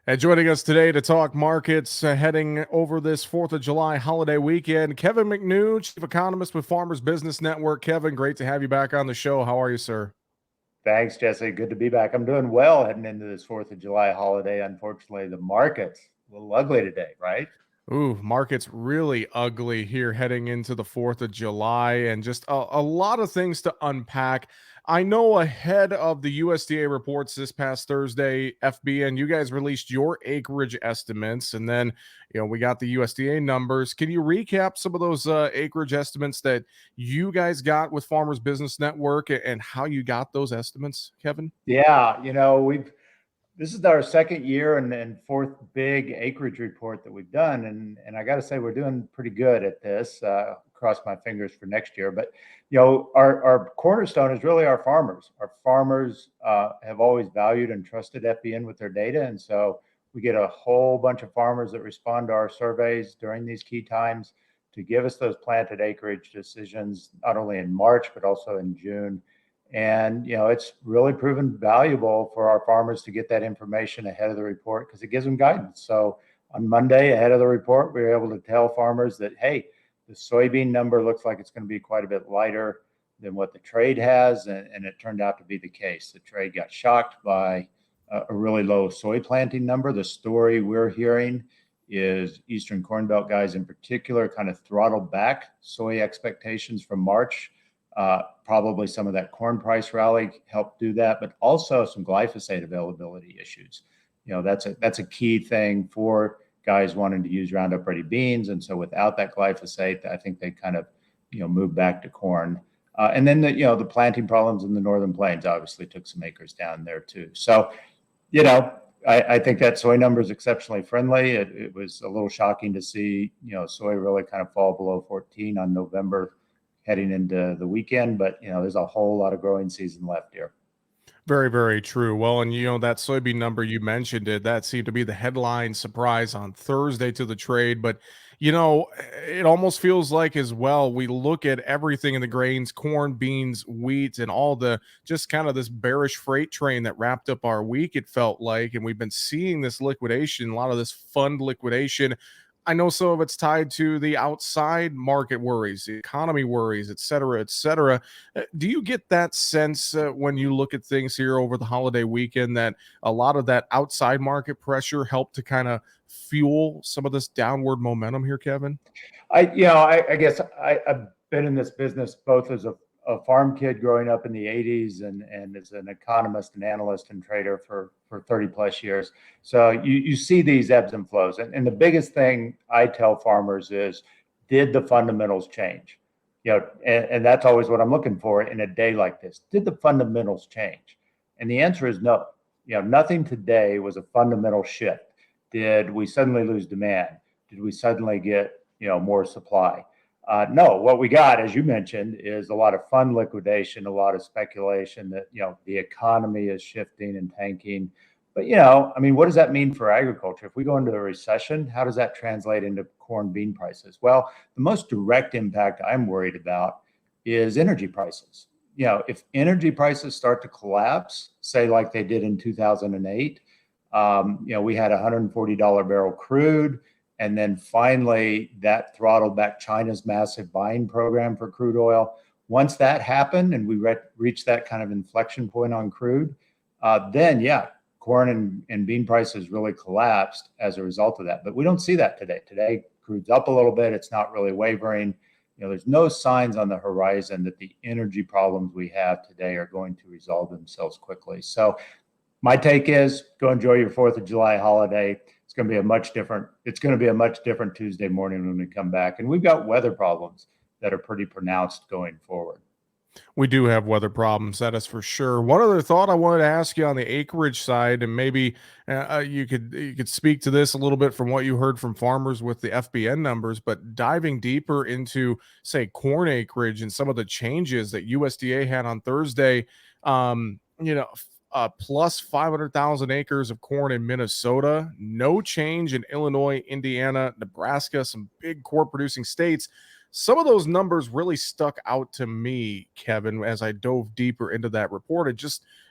And joining us today to talk markets heading over this 4th of July holiday weekend, Kevin McNew, Chief Economist with Farmers Business Network. Kevin, great to have you back on the show. How are you, sir? Thanks, Jesse. Good to be back. I'm doing well heading into this 4th of July holiday. Unfortunately, the market's a little ugly today, right? Ooh, market's really ugly here heading into the 4th of July and just a lot of things to unpack. I know ahead of the USDA reports this past Thursday, FBN, you guys released your acreage estimates, and then, we got the USDA numbers. Can you recap some of those acreage estimates that you guys got with Farmers Business Network and how you got those estimates, Kevin? Yeah, we've this is our second year and fourth big acreage report that we've done, and I got to say we're doing pretty good at this. Cross my fingers for next year, but our cornerstone is really our farmers. Our farmers have always valued and trusted FBN with their data, and so we get a whole bunch of farmers that respond to our surveys during these key times to give us those planted acreage decisions, not only in March but also in June. And it's really proven valuable for our farmers to get that information ahead of the report because it gives them guidance. So on Monday, ahead of the report, we were able to tell farmers that, hey, the soybean number looks like it's going to be quite a bit lighter than what the trade has. And it turned out to be the case. The trade got shocked by a really low soy planting number. The story we're hearing is Eastern Corn Belt guys in particular kind of throttled back soy expectations from March. Probably some of that corn price rally helped do that, but also some glyphosate availability issues. That's a key thing for guys wanting to use Roundup Ready beans, and so without that glyphosate, I think they kind of move back to corn. And then the planting problems in the northern plains obviously took some acres down there too. So I think that soy number is exceptionally friendly. It was a little shocking to see soy really kind of fall below 14 on November heading into the weekend, but there's a whole lot of growing season left here. Very, very true. Well, and that soybean number you mentioned that seemed to be the headline surprise on Thursday to the trade. But it almost feels like as well, we look at everything in the grains, corn, beans, wheat, and all the just kind of this bearish freight train that wrapped up our week, it felt like. And we've been seeing this liquidation, a lot of this fund liquidation. I know some of it's tied to the outside market worries, the economy worries, et cetera, et cetera. Do you get that sense when you look at things here over the holiday weekend that a lot of that outside market pressure helped to kind of fuel some of this downward momentum here, Kevin? I guess I've been in this business both as a farm kid growing up in the 80s and as an economist and analyst and trader for 30 plus years. So you see these ebbs and flows. And the biggest thing I tell farmers is, did the fundamentals change? And that's always what I'm looking for in a day like this. Did the fundamentals change? And the answer is no. Nothing today was a fundamental shift. Did we suddenly lose demand? Did we suddenly get more supply? No, what we got, as you mentioned, is a lot of fund liquidation, a lot of speculation that the economy is shifting and tanking. But what does that mean for agriculture? If we go into a recession, how does that translate into corn, bean prices? Well, the most direct impact I'm worried about is energy prices. If energy prices start to collapse, say like they did in 2008, we had $140 barrel crude. And then finally, that throttled back China's massive buying program for crude oil. Once that happened and we reached that kind of inflection point on crude, then corn and bean prices really collapsed as a result of that. But we don't see that today. Today, crude's up a little bit. It's not really wavering. There's no signs on the horizon that the energy problems we have today are going to resolve themselves quickly. So my take is, go enjoy your 4th of July holiday. It's going to be a much different Tuesday morning when we come back. And we've got weather problems that are pretty pronounced going forward. We do have weather problems, that is for sure. One other thought I wanted to ask you on the acreage side, and maybe you could speak to this a little bit from what you heard from farmers with the FBN numbers, but diving deeper into, say, corn acreage and some of the changes that USDA had on Thursday. Plus 500,000 acres of corn in Minnesota, no change in Illinois, Indiana, Nebraska, some big corn producing states. Some of those numbers really stuck out to me, Kevin, as I dove deeper into that report.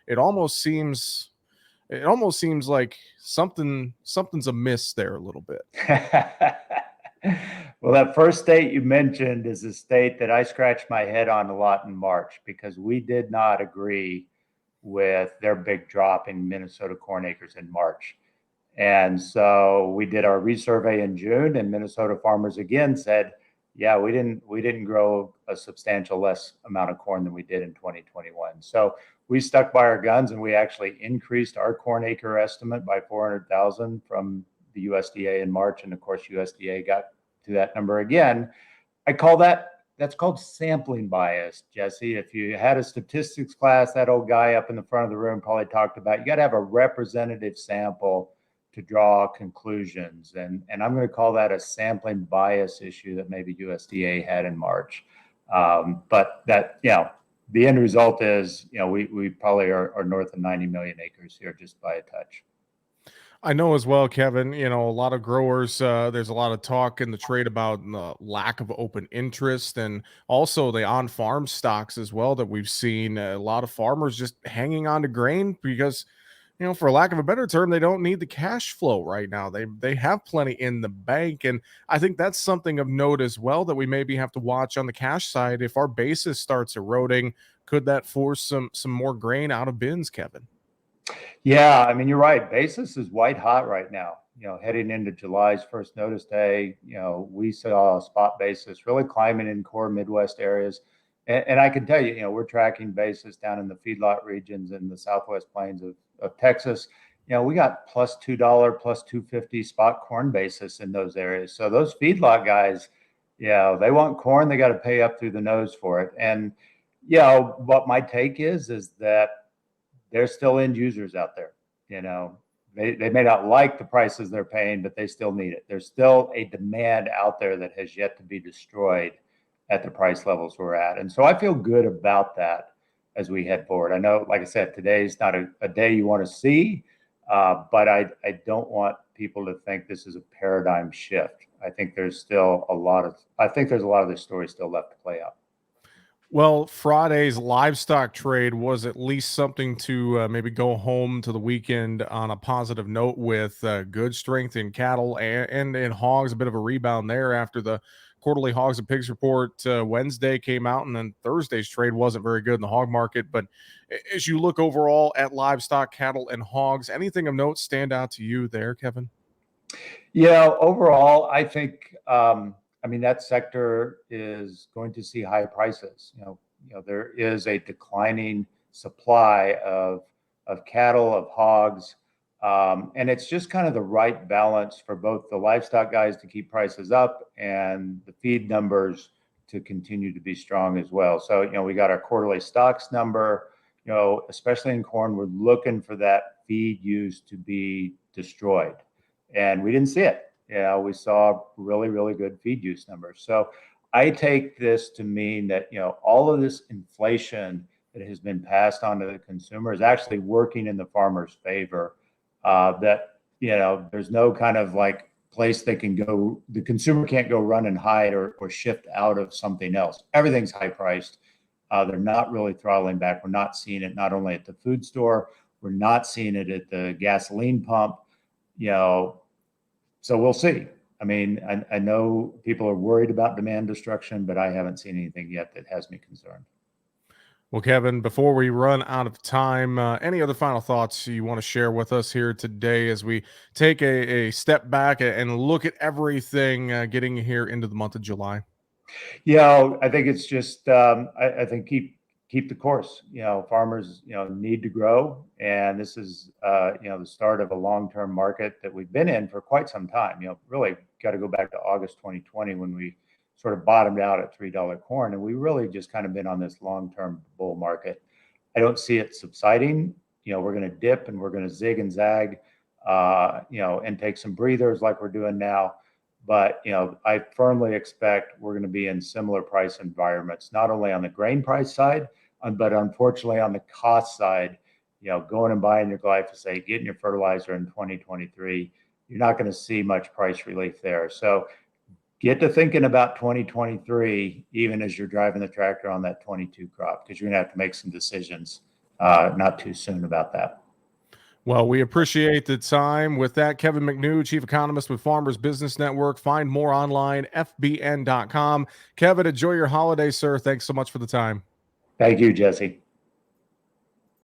It almost seems It almost seems like something's amiss there a little bit. Well, that first state you mentioned is a state that I scratched my head on a lot in March because we did not agree with their big drop in Minnesota corn acres in March. And so we did our resurvey in June, and Minnesota farmers again said, yeah, we didn't grow a substantial less amount of corn than we did in 2021. So we stuck by our guns, and we actually increased our corn acre estimate by 400,000 from the USDA in March. And of course, USDA got to that number again. That's called sampling bias, Jesse. If you had a statistics class, that old guy up in the front of the room probably talked about you got to have a representative sample to draw conclusions. And I'm going to call that a sampling bias issue that maybe USDA had in March. But that, the end result is, we probably are north of 90 million acres here just by a touch. I know as well, Kevin, a lot of growers, there's a lot of talk in the trade about the lack of open interest and also the on farm stocks as well that we've seen. A lot of farmers just hanging on to grain because, for lack of a better term, they don't need the cash flow right now. They have plenty in the bank. And I think that's something of note as well that we maybe have to watch on the cash side. If our basis starts eroding, could that force some more grain out of bins, Kevin? Yeah, I mean, you're right. Basis is white hot right now. Heading into July's first notice day, we saw a spot basis really climbing in core Midwest areas. And I can tell you, we're tracking basis down in the feedlot regions in the Southwest Plains of Texas. We got plus $2, plus 250 spot corn basis in those areas. So those feedlot guys, they want corn. They got to pay up through the nose for it. And, what my take is that there's still end users out there. They may not like the prices they're paying, but they still need it. There's still a demand out there that has yet to be destroyed at the price levels we're at. And so I feel good about that as we head forward. I know, like I said, today's not a day you want to see, but I don't want people to think this is a paradigm shift. I think there's a lot of this story still left to play out. Well, Friday's livestock trade was at least something to maybe go home to the weekend on a positive note with good strength in cattle and in hogs, a bit of a rebound there after the quarterly hogs and pigs report Wednesday came out, and then Thursday's trade wasn't very good in the hog market. But as you look overall at livestock, cattle, and hogs, anything of note stand out to you there, Kevin? Yeah, overall, I think that sector is going to see high prices. There is a declining supply of cattle, of hogs, and it's just kind of the right balance for both the livestock guys to keep prices up and the feed numbers to continue to be strong as well. So, we got our quarterly stocks number. Especially in corn, we're looking for that feed use to be destroyed. And we didn't see it. We saw really, really good feed use numbers. So I take this to mean that, all of this inflation that has been passed on to the consumer is actually working in the farmer's favor. There's no kind of like place they can go. The consumer can't go run and hide or shift out of something else. Everything's high priced. They're not really throttling back. We're not seeing it not only at the food store, we're not seeing it at the gasoline pump. So we'll see. I mean, I know people are worried about demand destruction, but I haven't seen anything yet that has me concerned. Well, Kevin, before we run out of time, any other final thoughts you want to share with us here today as we take a step back and look at everything getting here into the month of July? I think it's just I think keep the course. Farmers need to grow, and this is the start of a long-term market that we've been in for quite some time. Really got to go back to August 2020 when we sort of bottomed out at $3 corn, and we really just kind of been on this long-term bull market. I don't see it subsiding. We're going to dip and we're going to zig and zag, and take some breathers like we're doing now. But I firmly expect we're going to be in similar price environments, not only on the grain price side, but unfortunately on the cost side. Going and buying your glyphosate, getting your fertilizer in 2023, you're not going to see much price relief there. So get to thinking about 2023, even as you're driving the tractor on that 22 crop, because you're going to have to make some decisions not too soon about that. Well, we appreciate the time. With that, Kevin McNew, Chief Economist with Farmers Business Network. Find more online, fbn.com. Kevin, enjoy your holiday, sir. Thanks so much for the time. Thank you, Jesse.